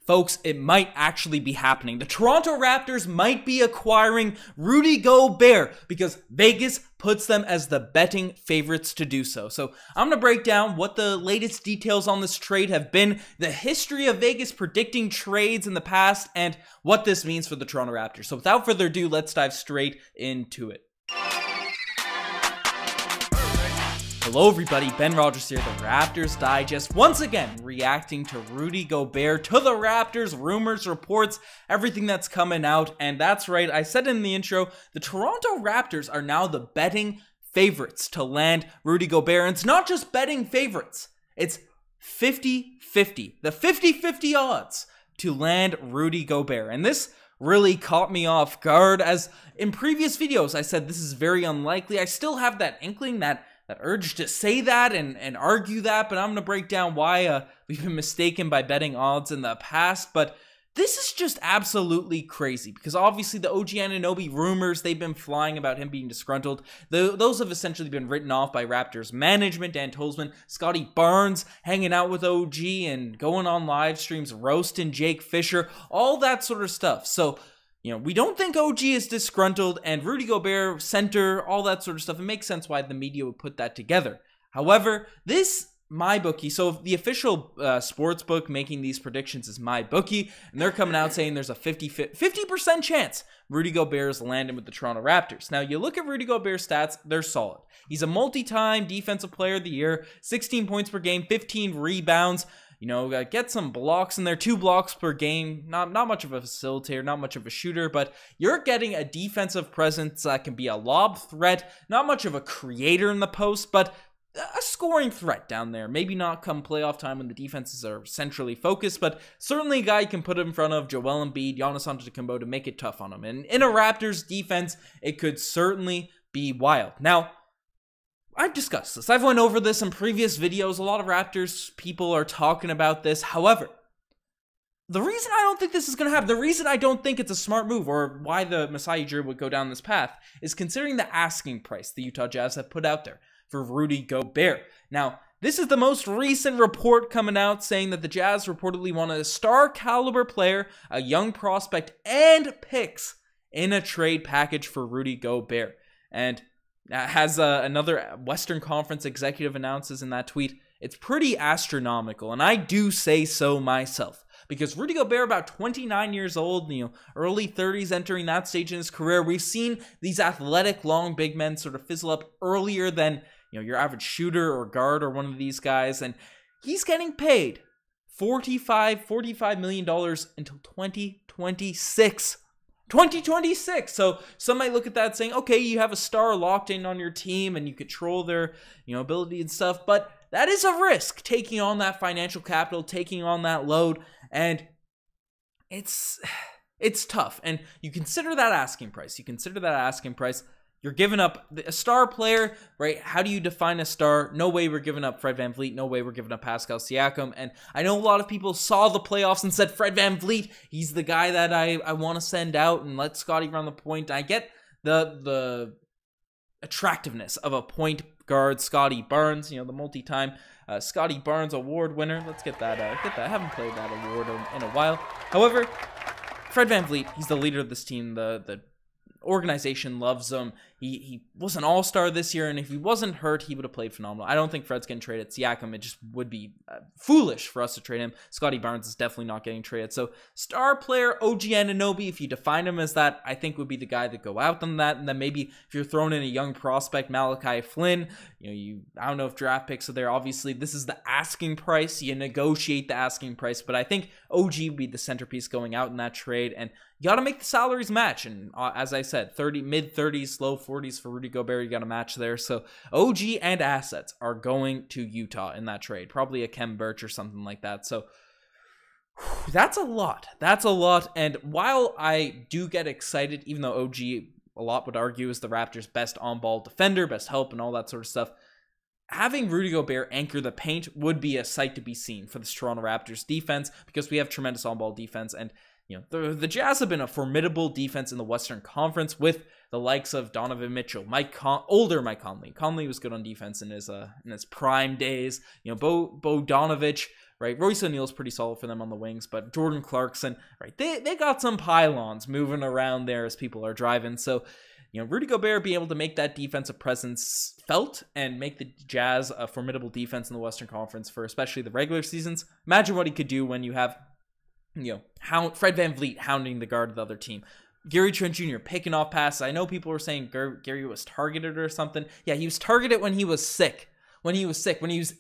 Folks, it might actually be happening. The Toronto Raptors might be acquiring Rudy Gobert because Vegas puts them as the betting favorites to do so. So I'm going to break down what the latest details on this trade have been, the history of Vegas predicting trades in the past, and what this means for the Toronto Raptors. So without further ado, let's dive straight into it. Hello everybody, Ben Rogers here, the Raptors Digest, once again reacting to Rudy Gobert, to the Raptors, rumors, reports, everything that's coming out. And that's right, I said in the intro, the Toronto Raptors are now the betting favorites to land Rudy Gobert. And it's not just betting favorites, it's 50-50, the 50-50 odds to land Rudy Gobert. And this really caught me off guard, as in previous videos I said this is very unlikely. I still have that inkling, that urge to say that and argue that, but I'm going to break down why we've been mistaken by betting odds in the past. But this is just absolutely crazy, because obviously the OG Anunoby rumors, they've been flying about him being disgruntled. Those have essentially been written off by Raptors management, Dan Tolzman, Scotty Barnes hanging out with OG and going on live streams, roasting Jake Fisher, all that sort of stuff. So, you know, we don't think OG is disgruntled, and Rudy Gobert, center, all that sort of stuff. It makes sense why the media would put that together. However, this MyBookie, so the official sports book making these predictions is MyBookie, and they're coming out saying there's a 50% chance Rudy Gobert is landing with the Toronto Raptors. Now, you look at Rudy Gobert's stats, they're solid. He's a multi-time defensive player of the year, 16 points per game, 15 rebounds. You know, get some blocks in there, 2 blocks per game. Not much of a facilitator, not much of a shooter, but you're getting a defensive presence that can be a lob threat. Not much of a creator in the post, but a scoring threat down there. Maybe not come playoff time when the defenses are centrally focused, but certainly a guy you can put in front of Joel Embiid, Giannis Antetokounmpo to make it tough on him. And in a Raptors defense, it could certainly be wild. Now, I've discussed this. I've went over this in previous videos. A lot of Raptors people are talking about this. However, the reason I don't think this is going to happen, the reason I don't think it's a smart move, or why the Masai Ujiri would go down this path, is considering the asking price the Utah Jazz have put out there for Rudy Gobert. Now, this is the most recent report coming out saying that the Jazz reportedly want a star caliber player, a young prospect, and picks in a trade package for Rudy Gobert. And has another Western Conference executive announces in that tweet, it's pretty astronomical, and I do say so myself, because Rudy Gobert, about 29 years old, you know, early 30s, entering that stage in his career. We've seen these athletic, long, big men sort of fizzle up earlier than, you know, your average shooter or guard or one of these guys, and he's getting paid $45 million until 2026. 2026. So some might look at that saying, okay, you have a star locked in on your team and you control their, you know, ability and stuff, but that is a risk, taking on that financial capital, taking on that load, and it's tough. And you consider that asking price. You're giving up a star player, right? How do you define a star? No way we're giving up Fred VanVleet. No way we're giving up Pascal Siakam. And I know a lot of people saw the playoffs and said, Fred VanVleet, he's the guy that I want to send out and let Scotty run the point. I get the attractiveness of a point guard, Scotty Barnes, you know, the multi-time Scotty Barnes award winner. Let's get that. I haven't played that award in a while. However, Fred VanVleet, he's the leader of this team. The organization loves him. He was an all-star this year, and if he wasn't hurt, he would have played phenomenal. I don't think Fred's getting traded. Siakam, it just would be foolish for us to trade him. Scotty Barnes is definitely not getting traded. So star player OG Anunoby, if you define him as that, I think would be the guy that go out on that. And then maybe if you're throwing in a young prospect, Malachi Flynn, you know, I don't know if draft picks are there. Obviously, this is the asking price. You negotiate the asking price, but I think OG would be the centerpiece going out in that trade, and you got to make the salaries match. And as I said, mid-30s, low 40s for Rudy Gobert, you got to match there. So OG and assets are going to Utah in that trade. Probably a Khem Birch or something like that. So that's a lot. And while I do get excited, even though OG, a lot would argue, is the Raptors' best on-ball defender, best help, and all that sort of stuff, having Rudy Gobert anchor the paint would be a sight to be seen for this Toronto Raptors defense, because we have tremendous on-ball defense. And you know, the Jazz have been a formidable defense in the Western Conference with the likes of Donovan Mitchell, older Mike Conley. Conley was good on defense in his prime days. You know, Bogdanovich, right? Royce O'Neal's pretty solid for them on the wings, but Jordan Clarkson, right? They got some pylons moving around there as people are driving. So, Rudy Gobert being able to make that defensive presence felt and make the Jazz a formidable defense in the Western Conference for especially the regular seasons. Imagine what he could do when you have, Fred VanVleet hounding the guard of the other team. Gary Trent Jr. picking off passes. I know people were saying Gary was targeted or something. Yeah, he was targeted when he was sick. When he was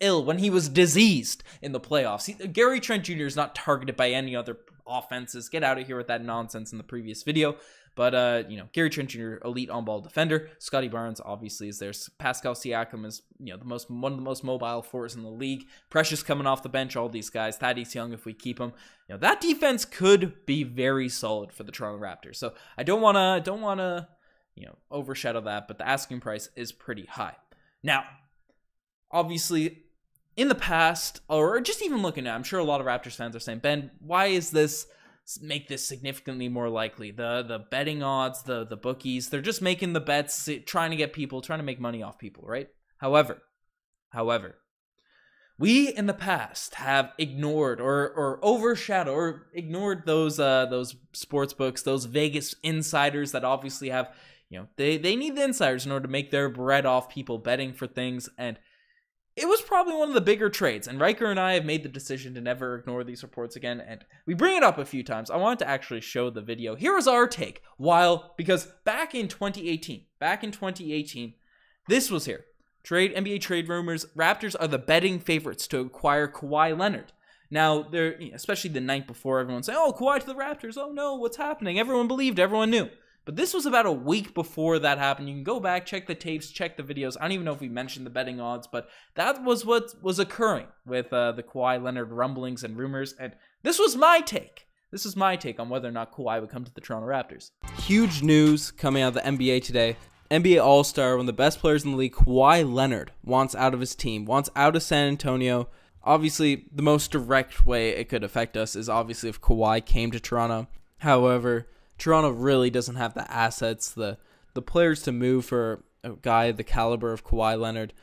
ill, when he was diseased in the playoffs. Gary Trent Jr. is not targeted by any other offenses. Get out of here with that nonsense in the previous video. But, Gary Trent Jr., elite on-ball defender. Scotty Barnes, obviously, is there. Pascal Siakam is, one of the most mobile forwards in the league. Precious coming off the bench, all these guys. Thaddeus Young, if we keep him. That defense could be very solid for the Toronto Raptors. So I don't want to, overshadow that, but the asking price is pretty high. Now, obviously, in the past, or just even looking at, I'm sure a lot of Raptors fans are saying, Ben, why is this make this significantly more likely? The betting odds, the bookies, they're just making the bets, trying to make money off people, right? However, we in the past have ignored or overshadowed or ignored those sports books, those Vegas insiders that obviously have, they need the insiders in order to make their bread off people betting for things. And it was probably one of the bigger trades, and Riker and I have made the decision to never ignore these reports again, and we bring it up a few times. I wanted to actually show the video. Here is our take. Because back in 2018, this was here. NBA trade rumors. Raptors are the betting favorites to acquire Kawhi Leonard. Now, especially the night before, everyone's saying, oh, Kawhi to the Raptors. Oh, no, what's happening? Everyone believed, everyone knew. But this was about a week before that happened. You can go back, check the tapes, check the videos. I don't even know if we mentioned the betting odds, but that was what was occurring with the Kawhi Leonard rumblings and rumors. And this was my take. This is my take on whether or not Kawhi would come to the Toronto Raptors. Huge news coming out of the NBA today. NBA All-Star, one of the best players in the league, Kawhi Leonard, wants out of his team, wants out of San Antonio. Obviously, the most direct way it could affect us is obviously if Kawhi came to Toronto. However, Toronto really doesn't have the assets, the players to move for a guy the caliber of Kawhi Leonard.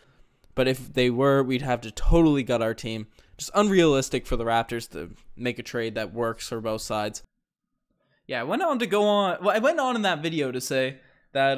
But if they were, we'd have to totally gut our team. Just unrealistic for the Raptors to make a trade that works for both sides. Yeah, I went on in that video to say that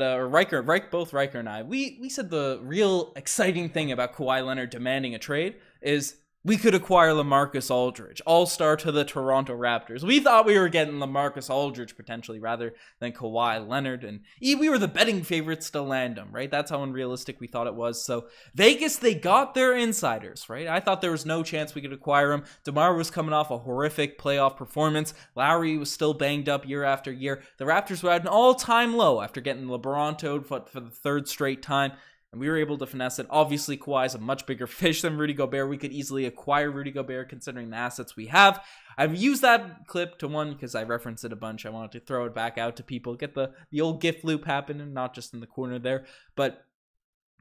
both Riker and I, we said the real exciting thing about Kawhi Leonard demanding a trade is we could acquire LaMarcus Aldridge, all-star to the Toronto Raptors. We thought we were getting LaMarcus Aldridge potentially rather than Kawhi Leonard, and we were the betting favorites to land him, right? That's how unrealistic we thought it was. So Vegas, they got their insiders, right? I thought there was no chance we could acquire him. DeMar was coming off a horrific playoff performance. Lowry was still banged up year after year. The Raptors were at an all-time low after getting LeBron-toed for the third straight time. And we were able to finesse it. Obviously, Kawhi is a much bigger fish than Rudy Gobert. We could easily acquire Rudy Gobert considering the assets we have. I've used that clip to one because I referenced it a bunch. I wanted to throw it back out to people, get the old GIF loop happening, not just in the corner there. But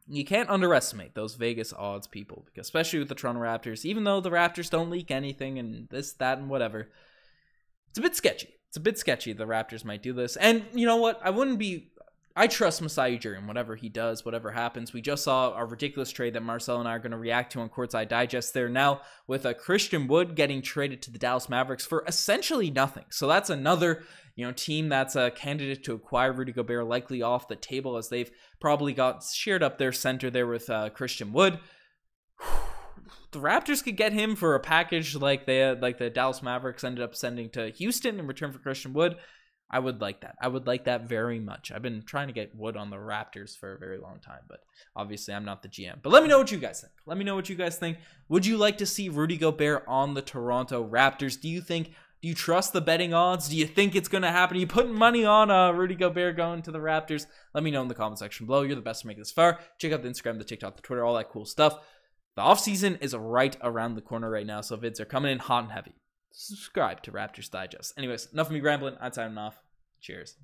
you can't underestimate those Vegas odds people, because especially with the Toronto Raptors, even though the Raptors don't leak anything and this, that, and whatever, it's a bit sketchy. It's a bit sketchy the Raptors might do this. And you know what? I trust Masai Ujiri, whatever he does, whatever happens. We just saw a ridiculous trade that Marcel and I are going to react to on Courtside Digest there now, with a Christian Wood getting traded to the Dallas Mavericks for essentially nothing. So that's another, team that's a candidate to acquire Rudy Gobert likely off the table, as they've probably got shared up their center there with Christian Wood. The Raptors could get him for a package like the Dallas Mavericks ended up sending to Houston in return for Christian Wood. I would like that. I would like that very much. I've been trying to get Wood on the Raptors for a very long time, but obviously I'm not the GM. But let me know what you guys think. Let me know what you guys think. Would you like to see Rudy Gobert on the Toronto Raptors? Do you trust the betting odds? Do you think it's going to happen? Are you putting money on Rudy Gobert going to the Raptors? Let me know in the comment section below. You're the best to make this far. Check out the Instagram, the TikTok, the Twitter, all that cool stuff. The offseason is right around the corner right now, so vids are coming in hot and heavy. Subscribe to Raptors Digest. Anyways, enough of me rambling. I'm signing off. Cheers.